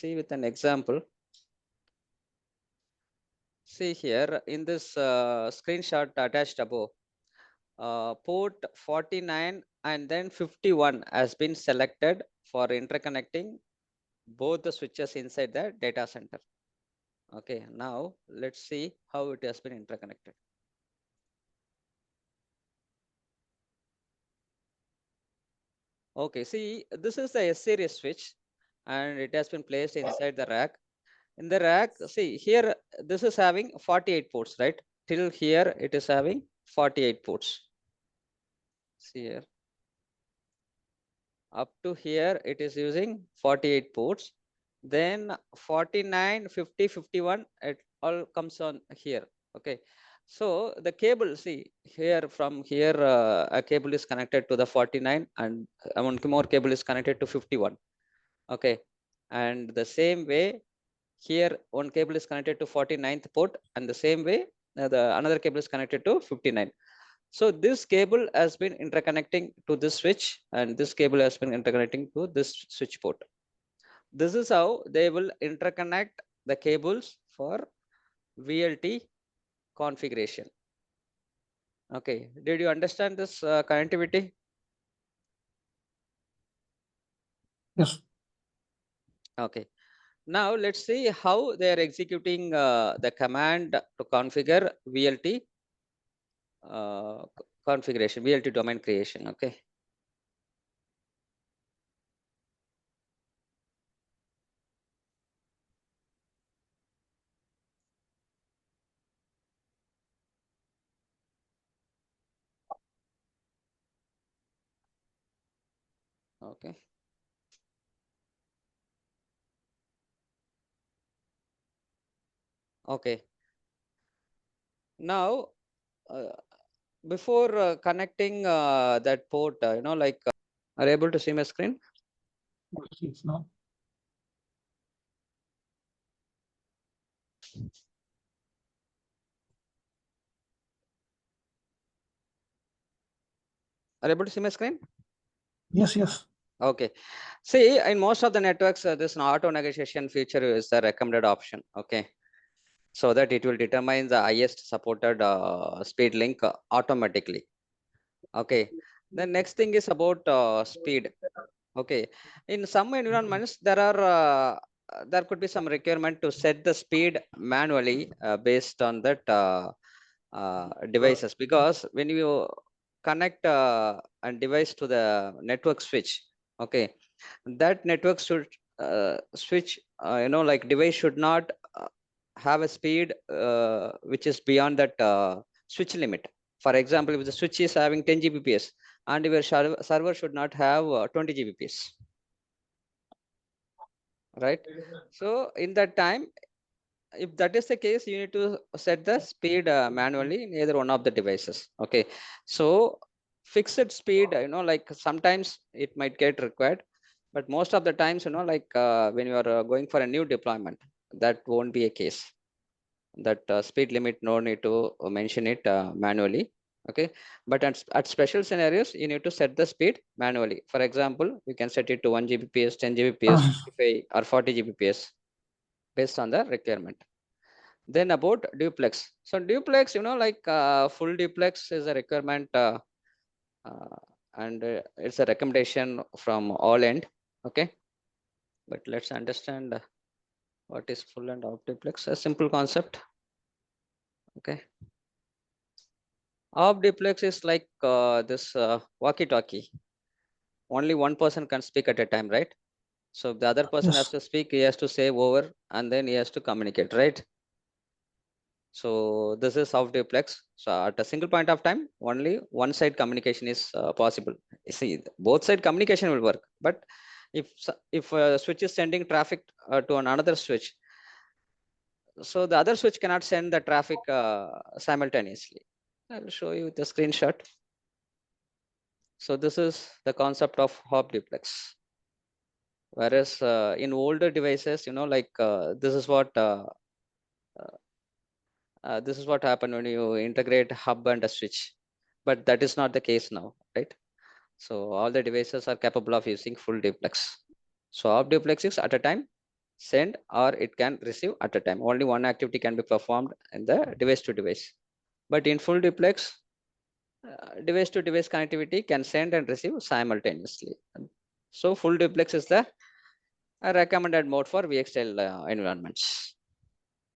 See with an example. See here in this screenshot attached above, port 49 and then 51 has been selected for interconnecting both the switches inside the data center. Okay, now let's see how it has been interconnected. Okay, see, this is the S-series switch and it has been placed inside the rack. In the rack, see here, this is having 48 ports, right? Till here, it is having 48 ports. See here. Up to here, it is using 48 ports. Then 49, 50, 51, it all comes on here. Okay. So the cable, see here from here, a cable is connected to the 49 and one more cable is connected to 51. Okay. And the same way, here one cable is connected to 49th port and the same way the another cable is connected to 59. So this cable has been interconnecting to this switch and this cable has been interconnecting to this switch port. This is how they will interconnect the cables for VLT configuration. Okay, did you understand this connectivity? Yes. Okay. Now let's see how they are executing the command to configure VLT configuration, VLT domain creation. Okay. Okay. Okay. Now, before connecting that port, are you able to see my screen? Yes, no. Are you able to see my screen? Yes, yes. Okay. See, in most of the networks, this auto negotiation feature is the recommended option. Okay. So that it will determine the highest supported speed link automatically. Okay. The next thing is about speed. Okay. In some environments, there could be some requirement to set the speed manually based on that devices, because when you connect a device to the network switch, okay, that network should switch, device should not have a speed which is beyond that switch limit. For example, if the switch is having 10 Gbps and your server should not have 20 Gbps, right? So in that time, if that is the case, you need to set the speed manually in either one of the devices. Okay, so fixed speed, sometimes it might get required, but most of the times, when you are going for a new deployment, that won't be a case. That speed limit, no need to mention it manually. Okay, but at special scenarios, you need to set the speed manually. For example, you can set it to 1 Gbps, 10 Gbps, 55 or 40 Gbps based on the requirement. Then about duplex. So duplex, full duplex is a requirement uh, and it's a recommendation from all end. Okay, but let's understand what is full and off duplex. A simple concept. Okay, off duplex is like this walkie-talkie. Only one person can speak at a time, right? So if the other person has Yes. to speak, he has to say over and then he has to communicate, right? So this is off duplex. So at a single point of time, only one side communication is possible. You see, both side communication will work. But if a switch is sending traffic to another switch, so the other switch cannot send the traffic simultaneously. I will show you the screenshot. So this is the concept of hop duplex. Whereas in older devices, this is what happened when you integrate hub and a switch, but that is not the case now, right? So all the devices are capable of using full duplex. So off duplex is at a time send or it can receive at a time. Only one activity can be performed in the device to device. But in full duplex, device to device connectivity can send and receive simultaneously. So full duplex is the recommended mode for VxRail environments.